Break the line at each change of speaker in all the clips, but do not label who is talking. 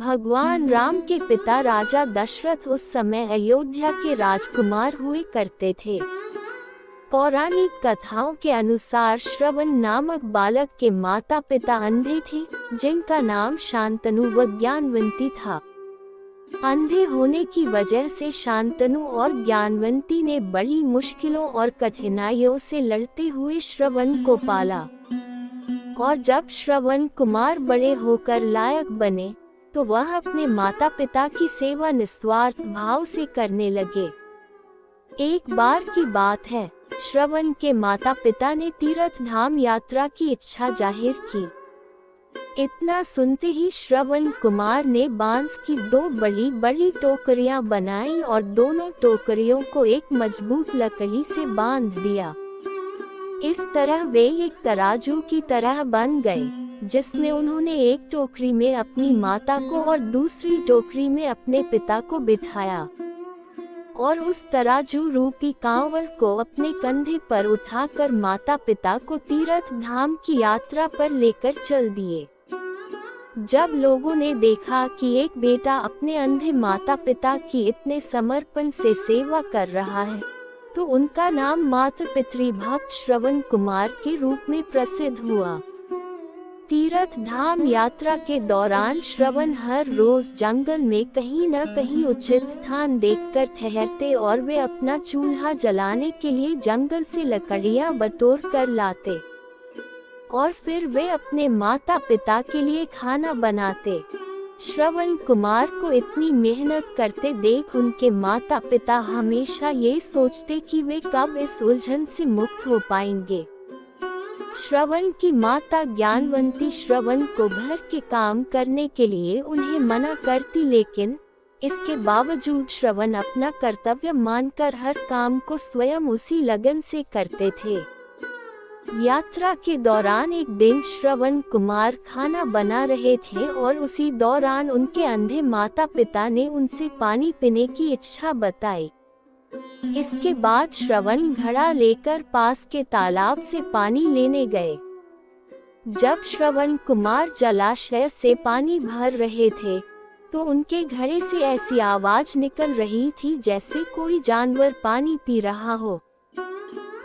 भगवान राम के पिता राजा दशरथ उस समय अयोध्या के राजकुमार हुए करते थे। पौराणिक कथाओं के अनुसार श्रवण नामक बालक के माता पिता अंधे थे, जिनका नाम शांतनु व ज्ञानवंती था। अंधे होने की वजह से शांतनु और ज्ञानवंती ने बड़ी मुश्किलों और कठिनाइयों से लड़ते हुए श्रवण को पाला। और जब श्रवण कुमार बड़े होकर लायक बने, तो वह अपने माता पिता की सेवा निस्वार्थ भाव से करने लगे। एक बार की बात है, श्रवण के माता पिता ने तीर्थ धाम यात्रा की इच्छा जाहिर की। इतना सुनते ही श्रवण कुमार ने बांस की 2 बड़ी बड़ी टोकरियां बनाई और दोनों टोकरियों को एक मजबूत लकड़ी से बांध दिया। इस तरह वे एक तराजू की तरह बन गए, जिसमें उन्होंने एक टोकरी में अपनी माता को और दूसरी टोकरी में अपने पिता को बिठाया और उस तराजू रूपी कांवड़ को अपने कंधे पर उठाकर माता पिता को तीर्थ धाम की यात्रा पर लेकर चल दिए। जब लोगों ने देखा कि एक बेटा अपने अंधे माता पिता की इतने समर्पण से सेवा कर रहा है, तो उनका नाम मातृ पितृभक्त श्रवण कुमार के रूप में प्रसिद्ध हुआ। तीर्थ धाम यात्रा के दौरान श्रवण हर रोज जंगल में कहीं न कहीं उचित स्थान देखकर ठहरते और वे अपना चूल्हा जलाने के लिए जंगल से लकड़ियां बटोर कर लाते और फिर वे अपने माता पिता के लिए खाना बनाते। श्रवण कुमार को इतनी मेहनत करते देख उनके माता पिता हमेशा ये सोचते कि वे कब इस उलझन से मुक्त हो पाएंगे। श्रवण की माता ज्ञानवंती श्रवण को घर के काम करने के लिए उन्हें मना करती, लेकिन इसके बावजूद श्रवण अपना कर्तव्य मानकर हर काम को स्वयं उसी लगन से करते थे। यात्रा के दौरान एक दिन श्रवण कुमार खाना बना रहे थे और उसी दौरान उनके अंधे माता पिता ने उनसे पानी पीने की इच्छा बताई। इसके बाद श्रवण घड़ा लेकर पास के तालाब से पानी लेने गए। जब श्रवण कुमार जलाशय से पानी भर रहे थे, तो उनके घड़े से ऐसी आवाज निकल रही थी जैसे कोई जानवर पानी पी रहा हो।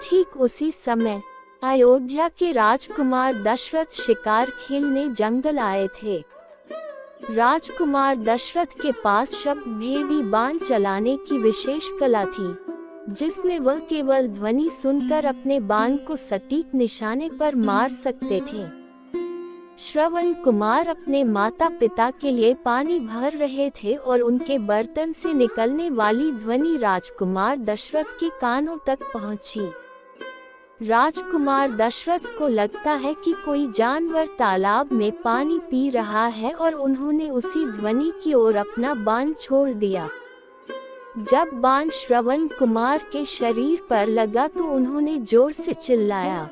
ठीक उसी समय अयोध्या के राजकुमार दशरथ शिकार खेलने जंगल आए थे। राजकुमार दशरथ के पास शब्द भेदी बाण चलाने की विशेष कला थी, जिसमें वह केवल ध्वनि सुनकर अपने बाण को सटीक निशाने पर मार सकते थे। श्रवण कुमार अपने माता पिता के लिए पानी भर रहे थे और उनके बर्तन से निकलने वाली ध्वनि राजकुमार दशरथ के कानों तक पहुंची। राजकुमार दशरथ को लगता है कि कोई जानवर तालाब में पानी पी रहा है और उन्होंने उसी ध्वनि की ओर अपना बाण छोड़ दिया। जब बाण श्रवण कुमार के शरीर पर लगा तो उन्होंने जोर से चिल्लाया।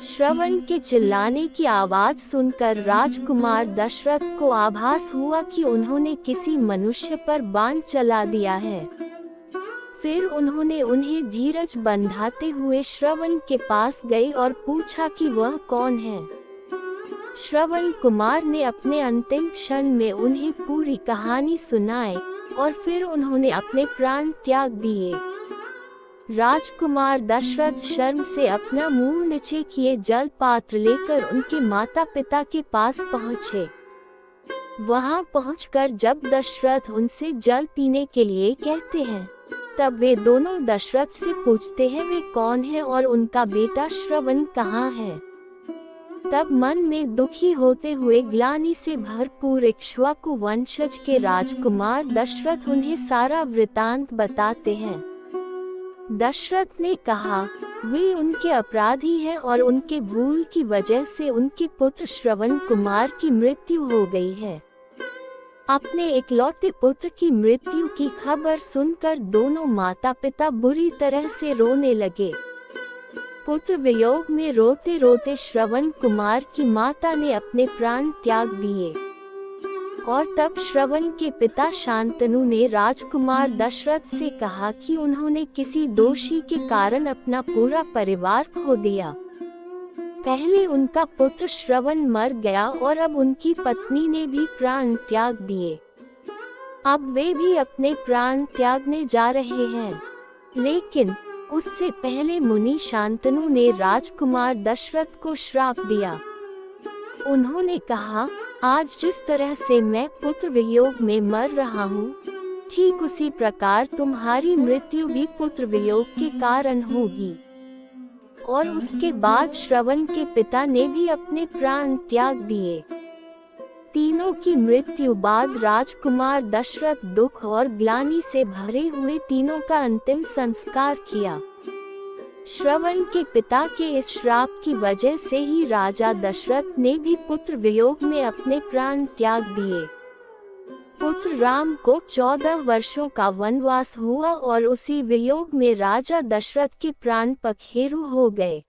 श्रवण के चिल्लाने की आवाज सुनकर राजकुमार दशरथ को आभास हुआ कि उन्होंने किसी मनुष्य पर बाण चला दिया है। फिर उन्होंने उन्हें धीरज बंधाते हुए श्रवण के पास गए और पूछा कि वह कौन है। श्रवण कुमार ने अपने अंतिम क्षण में उन्हें पूरी कहानी सुनाई और फिर उन्होंने अपने प्राण त्याग दिए। राजकुमार दशरथ शर्म से अपना मुंह नीचे किए जल पात्र लेकर उनके माता पिता के पास पहुँचे। वहां पहुंचकर जब दशरथ उनसे जल पीने के लिए कहते हैं, तब वे दोनों दशरथ से पूछते हैं वे कौन है और उनका बेटा श्रवण कहाँ है। तब मन में दुखी होते हुए ग्लानि से भरपूर इक्ष्वाकु वंशज के राजकुमार दशरथ उन्हें सारा वृतांत बताते हैं। दशरथ ने कहा, वे उनके अपराधी हैं और उनके भूल की वजह से उनके पुत्र श्रवण कुमार की मृत्यु हो गई है। अपने इकलौते पुत्र की मृत्यु की खबर सुनकर दोनों माता पिता बुरी तरह से रोने लगे। पुत्र वियोग में रोते रोते श्रवण कुमार की माता ने अपने प्राण त्याग दिए और तब श्रवण के पिता शांतनु ने राजकुमार दशरथ से कहा कि उन्होंने किसी दोषी के कारण अपना पूरा परिवार खो दिया। पहले उनका पुत्र श्रवण मर गया और अब उनकी पत्नी ने भी प्राण त्याग दिए। अब वे भी अपने प्राण त्यागने जा रहे हैं। लेकिन उससे पहले मुनि शांतनु ने राजकुमार दशरथ को श्राप दिया। उन्होंने कहा, आज जिस तरह से मैं पुत्र वियोग में मर रहा हूँ, ठीक उसी प्रकार तुम्हारी मृत्यु भी पुत्र वियोग के कारण होगी। और उसके बाद श्रवण के पिता ने भी अपने प्राण त्याग दिए। तीनों की मृत्यु बाद राजकुमार दशरथ दुख और ग्लानि से भरे हुए तीनों का अंतिम संस्कार किया। श्रवण के पिता के इस श्राप की वजह से ही राजा दशरथ ने भी पुत्र वियोग में अपने प्राण त्याग दिए। पुत्र राम को 14 वर्षों का वनवास हुआ और उसी वियोग में राजा दशरथ के प्राण पखेरु हो गए।